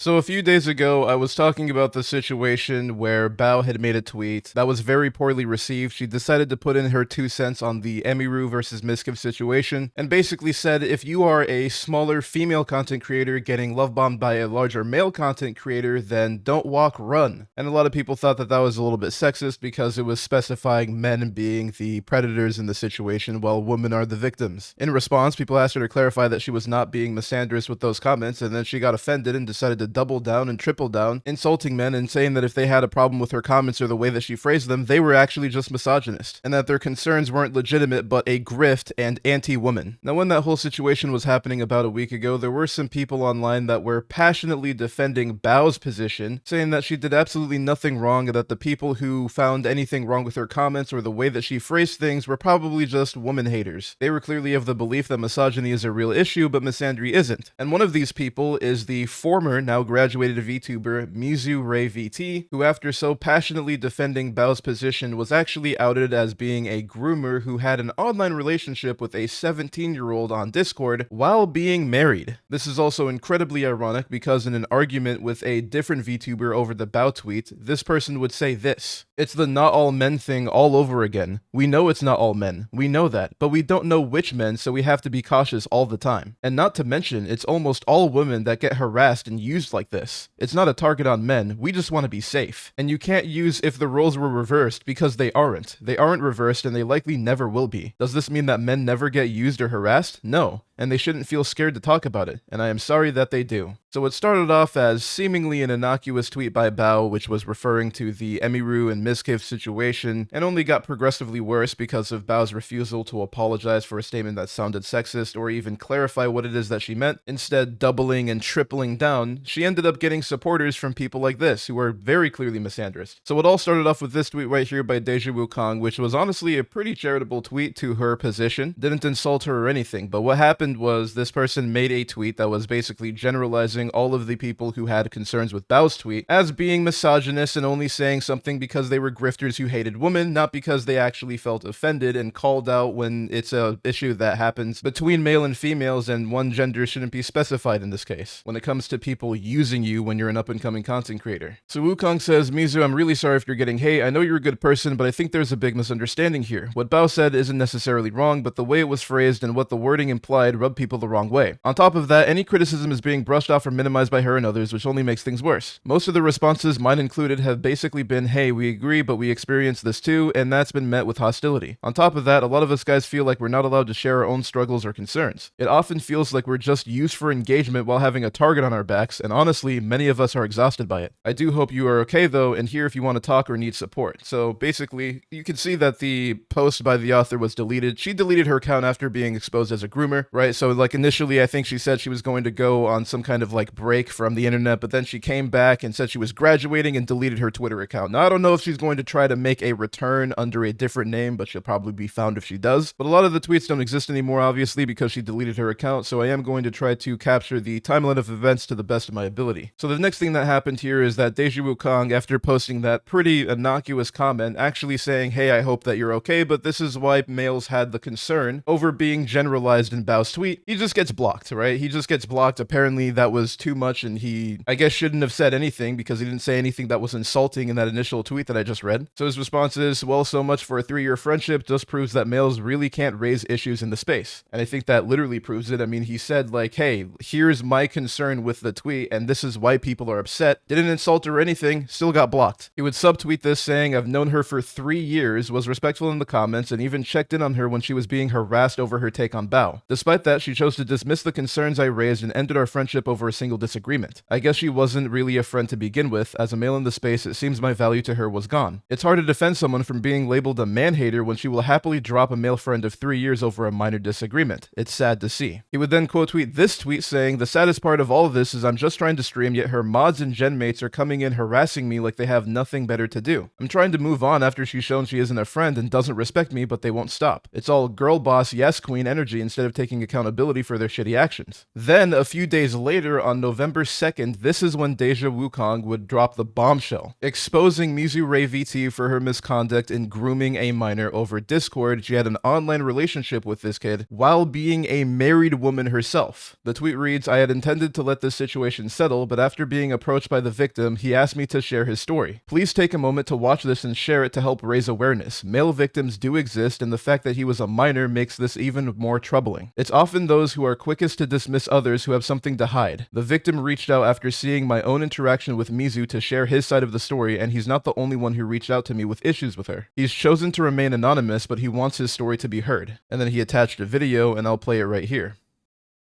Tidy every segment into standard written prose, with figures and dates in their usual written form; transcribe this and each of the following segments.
So a few days ago, I was talking about the situation where Bao had made a tweet that was very poorly received. She decided to put in her 2 cents on the Emiru versus Miskiv situation, and basically said if you are a smaller female content creator getting love bombed by a larger male content creator, then don't walk, run. And a lot of people thought that that was a little bit sexist because it was specifying men being the predators in the situation while women are the victims. In response, people asked her to clarify that she was not being misandrist with those comments, and then she got offended and decided to double down and triple down, insulting men and saying that if they had a problem with her comments or the way that she phrased them, they were actually just misogynist, and that their concerns weren't legitimate but a grift and anti-woman. Now, when that whole situation was happening about a week ago, there were some people online that were passionately defending Bao's position, saying that she did absolutely nothing wrong and that the people who found anything wrong with her comments or the way that she phrased things were probably just woman haters. They were clearly of the belief that misogyny is a real issue, but misandry isn't. And one of these people is the former, now graduated Vtuber, MizurayVT, who after so passionately defending Bao's position was actually outed as being a groomer who had an online relationship with a 17-year-old on Discord while being married. This is also incredibly ironic because in an argument with a different Vtuber over the Bao tweet, this person would say this: "It's the not all men thing all over again. We know it's not all men. We know that, but we don't know which men, so we have to be cautious all the time. And not to mention, it's almost all women that get harassed and used like this. It's not a target on men, we just want to be safe. And you can't use if the roles were reversed because they aren't. They aren't reversed and they likely never will be. Does this mean that men never get used or harassed? No. And they shouldn't feel scared to talk about it, and I am sorry that they do." So it started off as seemingly an innocuous tweet by Bao, which was referring to the Emiru and Miskiv situation, and only got progressively worse because of Bao's refusal to apologize for a statement that sounded sexist or even clarify what it is that she meant. Instead, doubling and tripling down, she ended up getting supporters from people like this, who are very clearly misandrist. So it all started off with this tweet right here by Deja Wukong, which was honestly a pretty charitable tweet to her position. Didn't insult her or anything, but what happened was this person made a tweet that was basically generalizing all of the people who had concerns with Bao's tweet as being misogynist and only saying something because they were grifters who hated women, not because they actually felt offended, and called out when it's a issue that happens between male and females and one gender shouldn't be specified in this case, when it comes to people using you when you're an up-and-coming content creator. So Wukong says, "Mizu, I'm really sorry if you're getting hate. I know you're a good person, but I think there's a big misunderstanding here. What Bao said isn't necessarily wrong, but the way it was phrased and what the wording implied rubbed people the wrong way. On top of that, any criticism is being brushed off or minimized by her and others, which only makes things worse. Most of the responses, mine included, have basically been, hey, we agree, but we experienced this too, and that's been met with hostility. On top of that, a lot of us guys feel like we're not allowed to share our own struggles or concerns. It often feels like we're just used for engagement while having a target on our backs, and honestly, many of us are exhausted by it. I do hope you are okay though, and here if you want to talk or need support." So basically, you can see that the post by the author was deleted. She deleted her account after being exposed as a groomer, right? So like initially, I think she said she was going to go on some kind of like break from the internet, but then she came back and said she was graduating and deleted her Twitter account. Now, I don't know if she's going to try to make a return under a different name, but she'll probably be found if she does. But a lot of the tweets don't exist anymore, obviously, because she deleted her account, so I am going to try to capture the timeline of events to the best of my ability. So the next thing that happened here is that Deja Wukong, after posting that pretty innocuous comment, actually saying, "Hey, I hope that you're okay, but this is why males had the concern over being generalized in Bao's tweet," he just gets blocked, right? He just gets blocked. Apparently that was too much and he, I guess, shouldn't have said anything because he didn't say anything that was insulting in that initial tweet that I just read. So his response is, "Well, so much for a 3-year friendship just proves that males really can't raise issues in the space." And I think that literally proves it. I mean, he said like, "Hey, here's my concern with the tweet and this is why people are upset." Didn't insult her or anything, still got blocked. He would subtweet this saying, "I've known her for 3 years, was respectful in the comments, and even checked in on her when she was being harassed over her take on Bao. Despite that, she chose to dismiss the concerns I raised and ended our friendship over a single disagreement. I guess she wasn't really a friend to begin with. As a male in the space, it seems my value to her was gone. It's hard to defend someone from being labeled a man-hater when she will happily drop a male friend of 3 years over a minor disagreement. It's sad to see." He would then quote tweet this tweet saying, "The saddest part of all of this is I'm just trying to stream, yet her mods and gen mates are coming in harassing me like they have nothing better to do. I'm trying to move on after she's shown she isn't a friend and doesn't respect me, but they won't stop. It's all girl boss, yes queen energy instead of taking account accountability for their shitty actions. Then, a few days later, on November 2nd, this is when Deja Wukong would drop the bombshell, exposing MizurayVT for her misconduct in grooming a minor over Discord. She had an online relationship with this kid while being a married woman herself. The tweet reads, "I had intended to let this situation settle, but after being approached by the victim, he asked me to share his story. Please take a moment to watch this and share it to help raise awareness. Male victims do exist, and the fact that he was a minor makes this even more troubling. It's often those who are quickest to dismiss others who have something to hide. The victim reached out after seeing my own interaction with Mizu to share his side of the story, and he's not the only one who reached out to me with issues with her. He's chosen to remain anonymous, but he wants his story to be heard." And then he attached a video, and I'll play it right here.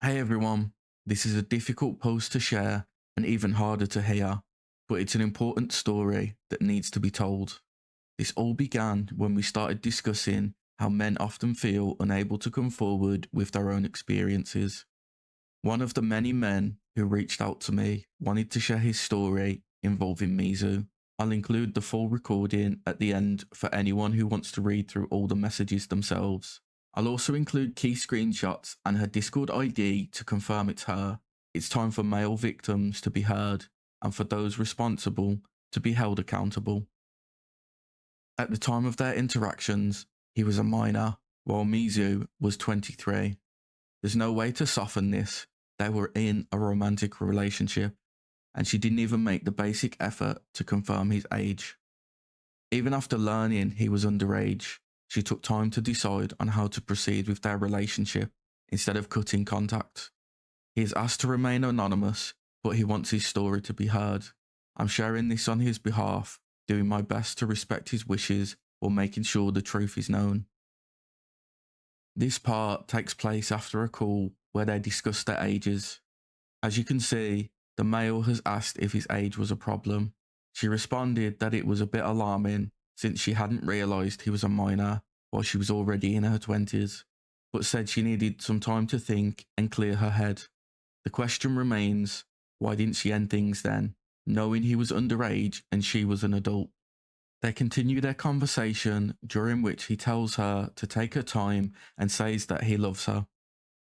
"Hey everyone, this is a difficult post to share and even harder to hear, but it's an important story that needs to be told. This all began when we started discussing how men often feel unable to come forward with their own experiences. One of the many men who reached out to me wanted to share his story involving Mizu. I'll include the full recording at the end for anyone who wants to read through all the messages themselves. I'll also include key screenshots and her Discord ID to confirm it's her. It's time for male victims to be heard and for those responsible to be held accountable. At the time of their interactions, he was a minor, while Mizu was 23. There's no way to soften this. They were in a romantic relationship, and she didn't even make the basic effort to confirm his age. Even after learning he was underage, she took time to decide on how to proceed with their relationship instead of cutting contact. He is asked to remain anonymous, but he wants his story to be heard. I'm sharing this on his behalf, doing my best to respect his wishes while making sure the truth is known." This part takes place after a call where they discuss their ages. As you can see, the male has asked if his age was a problem. She responded that it was a bit alarming since she hadn't realised he was a minor while she was already in her 20s, but said she needed some time to think and clear her head. The question remains, why didn't she end things then, knowing he was underage and she was an adult? They continue their conversation, during which he tells her to take her time and says that he loves her.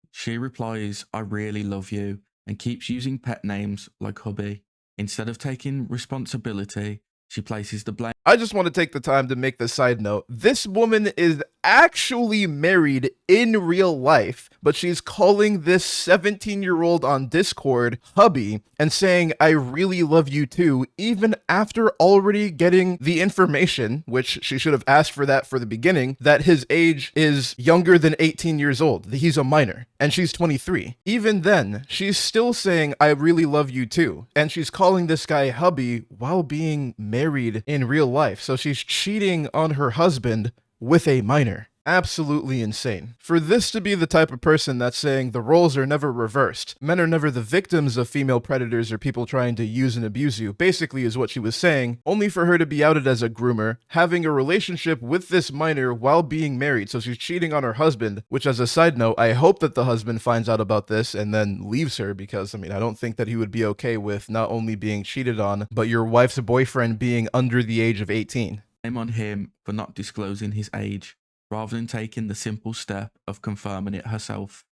She replies, "I really love you," and keeps using pet names like hubby. Instead of taking responsibility, she places the blame. I just want to take the time to make the side note. This woman is actually married in real life, but she's calling this 17-year-old on Discord hubby and saying, "I really love you too," even after already getting the information, which she should have asked for that for the beginning, that his age is younger than 18 years old. He's a minor, and she's 23. Even then, she's still saying, "I really love you too," and she's calling this guy hubby while being married in real life. So she's cheating on her husband with a minor. Absolutely insane. For this to be the type of person that's saying the roles are never reversed, men are never the victims of female predators or people trying to use and abuse you, basically is what she was saying, only for her to be outed as a groomer, having a relationship with this minor while being married. So she's cheating on her husband, which, as a side note, I hope that the husband finds out about this and then leaves her, because, I mean, I don't think that he would be okay with not only being cheated on, but your wife's boyfriend being under the age of 18. Blame on him for not disclosing his age, rather than taking the simple step of confirming it herself.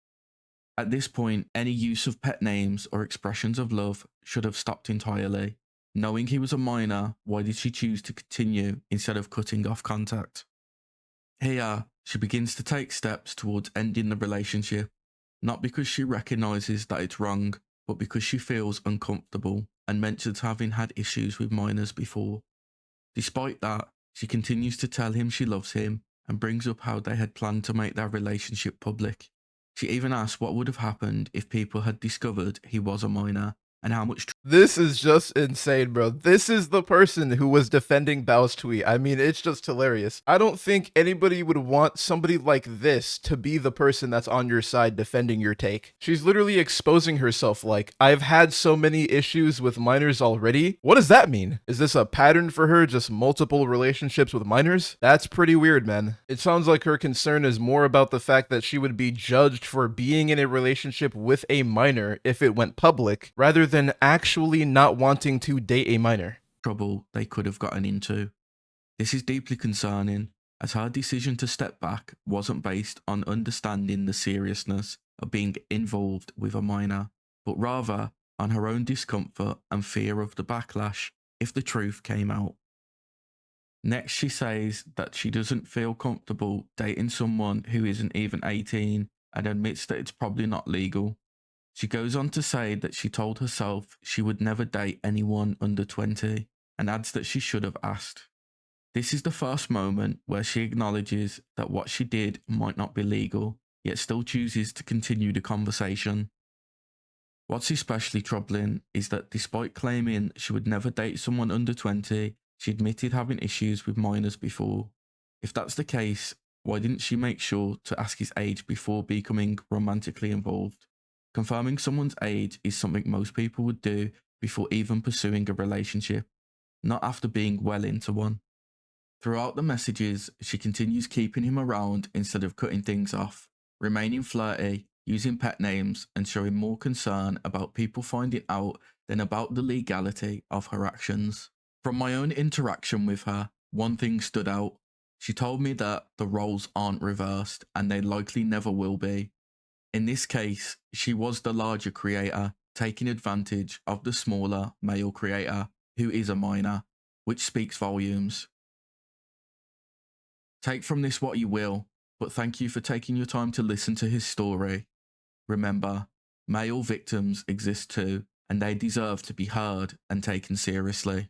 At this point, any use of pet names or expressions of love should have stopped entirely. Knowing he was a minor, why did she choose to continue instead of cutting off contact? Here, she begins to take steps towards ending the relationship, not because she recognises that it's wrong, but because she feels uncomfortable and mentions having had issues with minors before. Despite that, she continues to tell him she loves him and brings up how they had planned to make their relationship public. She even asks what would have happened if people had discovered he was a minor and how much. This is just insane, bro. This is the person who was defending Bao's tweet. I mean, it's just hilarious. I don't think anybody would want somebody like this to be the person that's on your side defending your take. She's literally exposing herself like, "I've had so many issues with minors already." What does that mean? Is this a pattern for her, just multiple relationships with minors? That's pretty weird, man. It sounds like her concern is more about the fact that she would be judged for being in a relationship with a minor if it went public, rather than actually not wanting to date a minor. Trouble they could have gotten into. This is deeply concerning, as her decision to step back wasn't based on understanding the seriousness of being involved with a minor, but rather on her own discomfort and fear of the backlash if the truth came out. Next, she says that she doesn't feel comfortable dating someone who isn't even 18 and admits that it's probably not legal. She goes on to say that she told herself she would never date anyone under 20 and adds that she should have asked. This is the first moment where she acknowledges that what she did might not be legal, yet still chooses to continue the conversation. What's especially troubling is that despite claiming she would never date someone under 20, she admitted having issues with minors before. If that's the case, why didn't she make sure to ask his age before becoming romantically involved? Confirming someone's age is something most people would do before even pursuing a relationship, not after being well into one. Throughout the messages, she continues keeping him around instead of cutting things off, remaining flirty, using pet names, and showing more concern about people finding out than about the legality of her actions. From my own interaction with her, one thing stood out. She told me that the roles aren't reversed and they likely never will be. In this case, she was the larger creator, taking advantage of the smaller male creator, who is a minor, which speaks volumes. Take from this what you will, but thank you for taking your time to listen to his story. Remember, male victims exist too, and they deserve to be heard and taken seriously.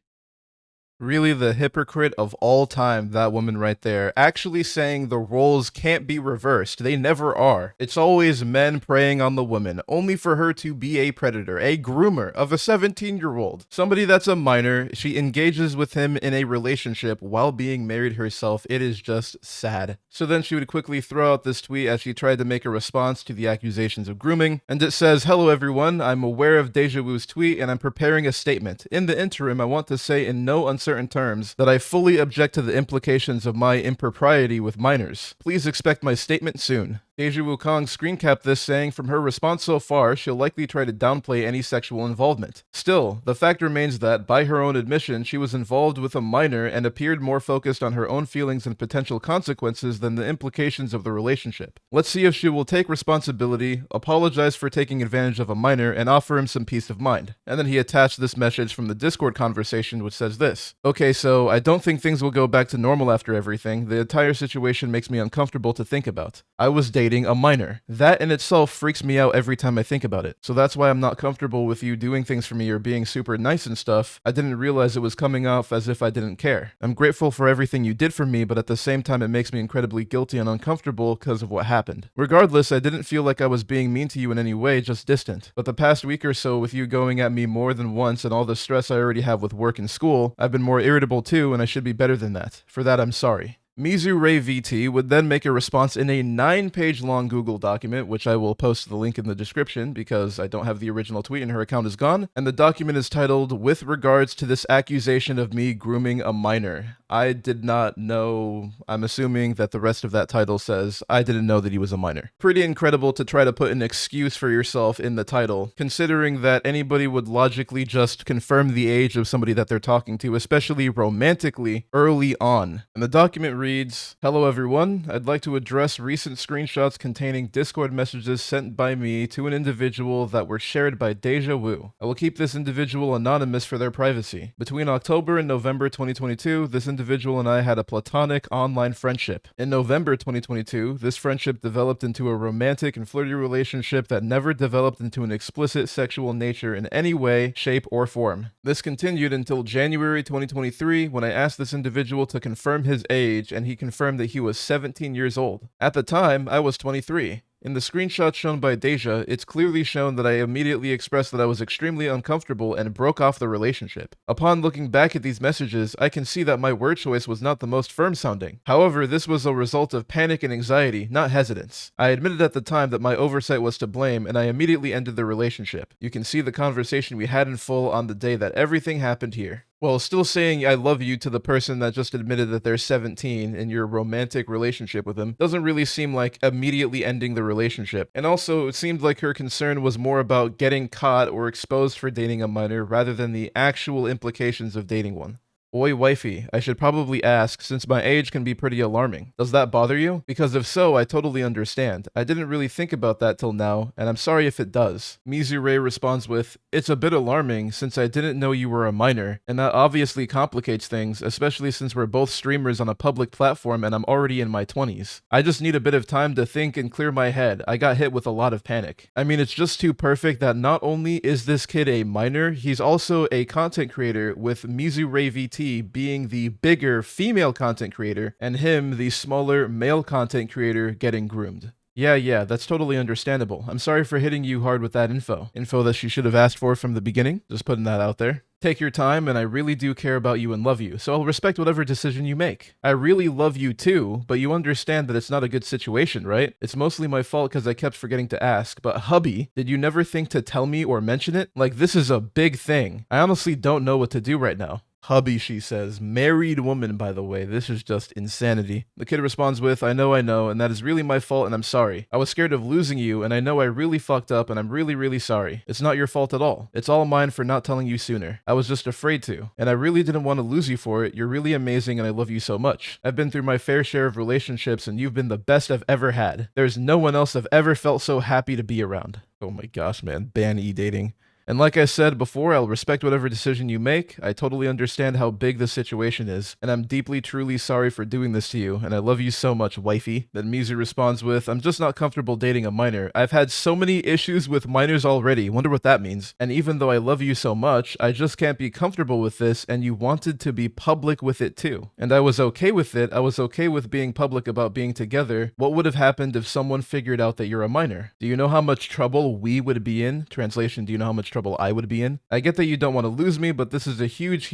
Really the hypocrite of all time, that woman right there, actually saying the roles can't be reversed. They never are. It's always men preying on the woman, only for her to be a predator, a groomer of a 17-year-old. Somebody that's a minor, she engages with him in a relationship while being married herself. It is just sad. So then she would quickly throw out this tweet as she tried to make a response to the accusations of grooming, and it says, "Hello everyone, I'm aware of Deja Wu's tweet and I'm preparing a statement. In the interim, I want to say in no uncertain terms that I fully object to the implications of my impropriety with minors. Please expect my statement soon." Deja Wu Kong screen capped this, saying from her response so far, she'll likely try to downplay any sexual involvement. Still, the fact remains that, by her own admission, she was involved with a minor and appeared more focused on her own feelings and potential consequences than the implications of the relationship. Let's see if she will take responsibility, apologize for taking advantage of a minor, and offer him some peace of mind. And then he attached this message from the Discord conversation, which says this: "Okay, so I don't think things will go back to normal after everything. The entire situation makes me uncomfortable to think about. I was dating a minor. That in itself freaks me out every time I think about it. So that's why I'm not comfortable with you doing things for me or being super nice and stuff. I didn't realize it was coming off as if I didn't care. I'm grateful for everything you did for me, but at the same time it makes me incredibly guilty and uncomfortable because of what happened. Regardless, I didn't feel like I was being mean to you in any way, just distant. But the past week or so, with you going at me more than once and all the stress I already have with work and school, I've been more irritable too, and I should be better than that. For that, I'm sorry." MizurayVT would then make a response in a 9-page long Google document, which I will post the link in the description because I don't have the original tweet and her account is gone. And the document is titled, "With regards to this accusation of me grooming a minor." I did not know. I'm assuming that the rest of that title says, "I didn't know that he was a minor." Pretty incredible to try to put an excuse for yourself in the title, considering that anybody would logically just confirm the age of somebody that they're talking to, especially romantically, early on. And the document reads, "Hello everyone, I'd like to address recent screenshots containing Discord messages sent by me to an individual that were shared by Deja Wu. I will keep this individual anonymous for their privacy. Between October and November 2022, this individual and I had a platonic online friendship. In November 2022, this friendship developed into a romantic and flirty relationship that never developed into an explicit sexual nature in any way, shape, or form. This continued until January 2023 when I asked this individual to confirm his age, and he confirmed that he was 17 years old. At the time, I was 23. In the screenshot shown by Deja, it's clearly shown that I immediately expressed that I was extremely uncomfortable and broke off the relationship. Upon looking back at these messages, I can see that my word choice was not the most firm sounding. However, this was a result of panic and anxiety, not hesitance. I admitted at the time that my oversight was to blame, and I immediately ended the relationship. You can see the conversation we had in full on the day that everything happened here." While still saying "I love you" to the person that just admitted that they're 17 in your romantic relationship with them doesn't really seem like immediately ending the relationship. And also, it seemed like her concern was more about getting caught or exposed for dating a minor rather than the actual implications of dating one. Oi, wifey, I should probably ask, since my age can be pretty alarming. Does that bother you? Because if so, I totally understand. I didn't really think about that till now, and I'm sorry if it does. Mizuray responds with, it's a bit alarming since I didn't know you were a minor, and that obviously complicates things, especially since we're both streamers on a public platform and I'm already in my 20s. I just need a bit of time to think and clear my head. I got hit with a lot of panic. I mean, it's just too perfect that not only is this kid a minor, he's also a content creator, with MizurayVT being the bigger female content creator and him, the smaller male content creator, getting groomed. Yeah, that's totally understandable. I'm sorry for hitting you hard with that info. Info that she should have asked for from the beginning. Just putting that out there. Take your time, and I really do care about you and love you, so I'll respect whatever decision you make. I really love you too, but you understand that it's not a good situation, right? It's mostly my fault because I kept forgetting to ask, but hubby, did you never think to tell me or mention it? Like, this is a big thing. I honestly don't know what to do right now. Hubby, she says. Married woman, by the way. This is just insanity. The kid responds with, I know, and that is really my fault, and I'm sorry. I was scared of losing you, and I know I really fucked up, and I'm really sorry. It's not your fault at all. It's all mine for not telling you sooner. I was just afraid to, and I really didn't want to lose you for it. You're really amazing, and I love you so much. I've been through my fair share of relationships, and you've been the best I've ever had. There's no one else I've ever felt so happy to be around. Oh my gosh, man. Ban e-dating. And like I said before, I'll respect whatever decision you make. I totally understand how big this situation is, and I'm deeply, truly sorry for doing this to you, and I love you so much, wifey. Then Mizu responds with, I'm just not comfortable dating a minor. I've had so many issues with minors already. Wonder what that means. And even though I love you so much, I just can't be comfortable with this, and you wanted to be public with it too. And I was okay with it. I was okay with being public about being together. What would have happened if someone figured out that you're a minor? Do you know how much trouble we would be in? Translation, do you know how much trouble I would be in? I get that you don't want to lose me, but this is a huge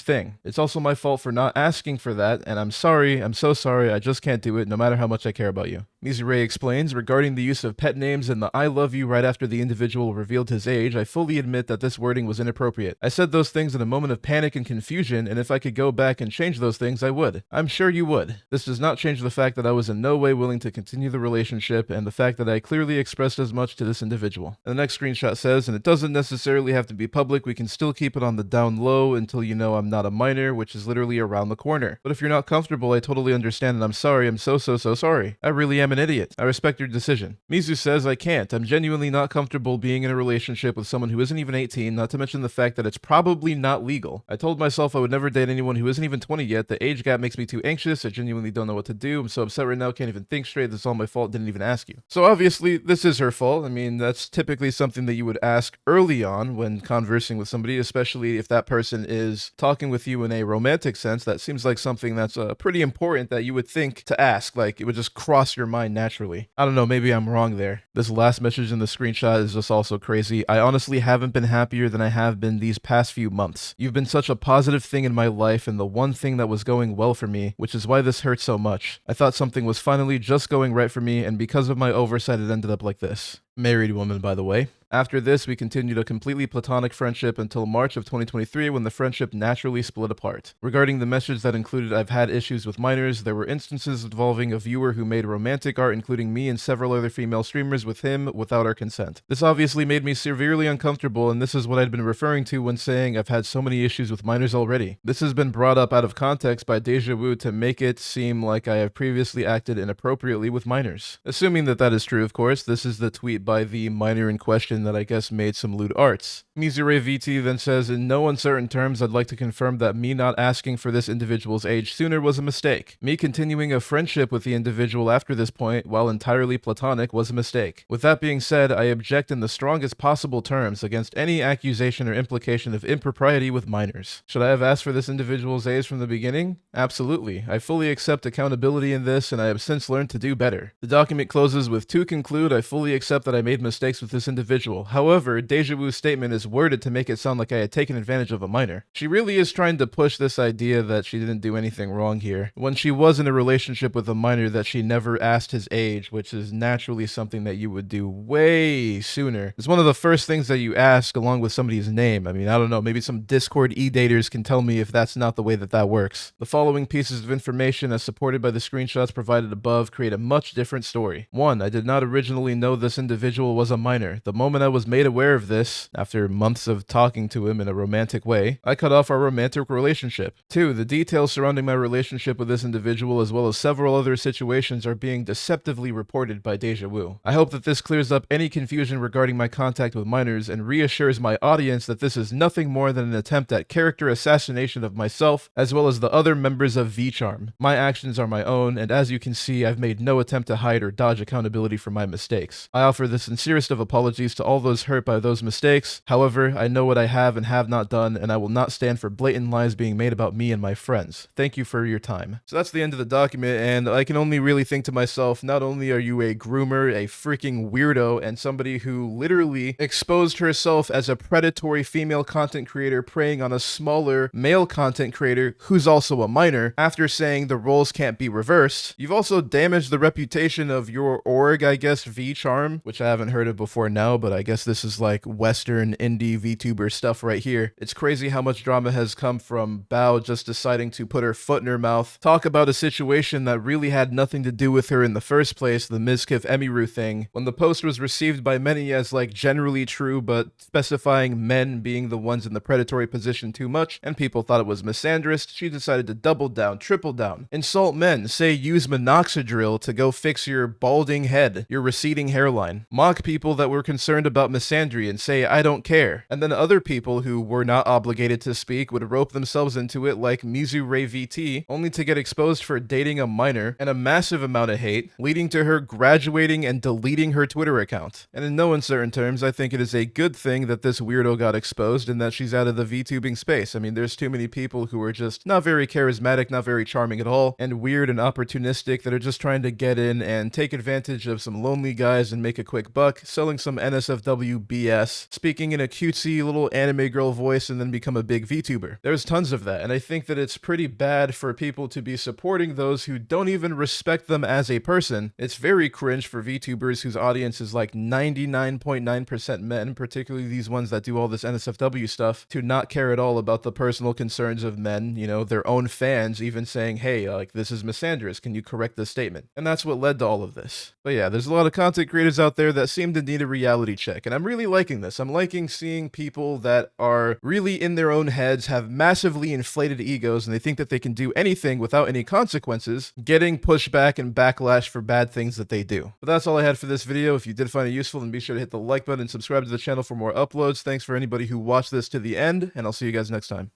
thing. It's also my fault for not asking for that, and I'm sorry, I'm so sorry, I just can't do it, no matter how much I care about you. Mizuray explains, regarding the use of pet names and the I love you right after the individual revealed his age, I fully admit that this wording was inappropriate. I said those things in a moment of panic and confusion, and if I could go back and change those things, I would. I'm sure you would. This does not change the fact that I was in no way willing to continue the relationship, and the fact that I clearly expressed as much to this individual. And the next screenshot says, and it doesn't necessarily have to be public, we can still keep it on the down low until you know I'm not a minor, which is literally around the corner. But if you're not comfortable, I totally understand, and I'm sorry, I'm so sorry. I really am an idiot. I respect your decision. Mizu says, I can't. I'm genuinely not comfortable being in a relationship with someone who isn't even 18, not to mention the fact that it's probably not legal. I told myself I would never date anyone who isn't even 20 yet. The age gap makes me too anxious. I genuinely don't know what to do. I'm so upset right now, can't even think straight. This is all my fault, didn't even ask you. So obviously, this is her fault. I mean, that's typically something that you would ask early on when conversing with somebody, especially if that person is talking with you in a romantic sense. That seems like something that's pretty important that you would think to ask. Like, it would just cross your mind naturally. I don't know, maybe I'm wrong there. This last message in the screenshot is just also crazy. I honestly haven't been happier than I have been these past few months. You've been such a positive thing in my life and the one thing that was going well for me, which is why this hurts so much. I thought something was finally just going right for me, and because of my oversight, it ended up like this. Married woman, by the way. After this, we continued a completely platonic friendship until March of 2023, when the friendship naturally split apart. Regarding the message that included I've had issues with minors, there were instances involving a viewer who made romantic art, including me and several other female streamers, with him without our consent. This obviously made me severely uncomfortable, and this is what I'd been referring to when saying I've had so many issues with minors already. This has been brought up out of context by Deja Vu to make it seem like I have previously acted inappropriately with minors. Assuming that that is true, of course, this is the tweet by the minor in question that I guess made some lewd arts. MizurayVT then says, in no uncertain terms, I'd like to confirm that me not asking for this individual's age sooner was a mistake. Me continuing a friendship with the individual after this point, while entirely platonic, was a mistake. With that being said, I object in the strongest possible terms against any accusation or implication of impropriety with minors. Should I have asked for this individual's age from the beginning? Absolutely. I fully accept accountability in this, and I have since learned to do better. The document closes with, to conclude, I fully accept that I made mistakes with this individual. However, Deja Vu's statement is worded to make it sound like I had taken advantage of a minor. She really is trying to push this idea that she didn't do anything wrong here, when she was in a relationship with a minor that she never asked his age, which is naturally something that you would do way sooner. It's one of the first things that you ask along with somebody's name. I mean, I don't know, maybe some Discord e-daters can tell me if that's not the way that that works. The following pieces of information, as supported by the screenshots provided above, create a much different story. 1. I did not originally know this individual was a minor. The moment when I was made aware of this, after months of talking to him in a romantic way, I cut off our romantic relationship. 2. The details surrounding my relationship with this individual as well as several other situations are being deceptively reported by Deja Vu. I hope that this clears up any confusion regarding my contact with minors and reassures my audience that this is nothing more than an attempt at character assassination of myself as well as the other members of V-Charm. My actions are my own, and as you can see, I've made no attempt to hide or dodge accountability for my mistakes. I offer the sincerest of apologies to all those hurt by those mistakes. However, I know what I have and have not done, and I will not stand for blatant lies being made about me and my friends. Thank you for your time. So that's the end of the document, and I can only really think to myself, not only are you a groomer, a freaking weirdo, and somebody who literally exposed herself as a predatory female content creator preying on a smaller male content creator who's also a minor after saying the roles can't be reversed, you've also damaged the reputation of your org, I guess, V-Charm, which I haven't heard of before now, but I guess this is like Western indie VTuber stuff right here. It's crazy how much drama has come from Bao just deciding to put her foot in her mouth, talk about a situation that really had nothing to do with her in the first place, the Mizkif Emiru thing, when the post was received by many as like generally true, but specifying men being the ones in the predatory position too much, and people thought it was misandrist. She decided to double down, triple down, insult men, say use minoxidil to go fix your balding head, your receding hairline, mock people that were concerned about misandry and say I don't care, and then other people who were not obligated to speak would rope themselves into it like MizurayVT, only to get exposed for dating a minor, and a massive amount of hate, leading to her graduating and deleting her Twitter account. And in no uncertain terms, I think it is a good thing that this weirdo got exposed and that she's out of the VTubing space. I mean, there's too many people who are just not very charismatic, not very charming at all, and weird and opportunistic that are just trying to get in and take advantage of some lonely guys and make a quick buck, selling some NSFW BS, speaking in a cutesy little anime girl voice and then become a big VTuber. There's tons of that, and I think that it's pretty bad for people to be supporting those who don't even respect them as a person. It's very cringe for VTubers whose audience is like 99.9% men, particularly these ones that do all this NSFW stuff, to not care at all about the personal concerns of men, you know, their own fans even saying, hey, like, this is misandrist, can you correct this statement? And that's what led to all of this. But yeah, there's a lot of content creators out there that seem to need a reality check, and I'm really liking this. I'm liking seeing people that are really in their own heads, have massively inflated egos, and they think that they can do anything without any consequences, getting pushback and backlash for bad things that they do. But that's all I had for this video. If you did find it useful, then be sure to hit the like button and subscribe to the channel for more uploads. Thanks for anybody who watched this to the end, and I'll see you guys next time.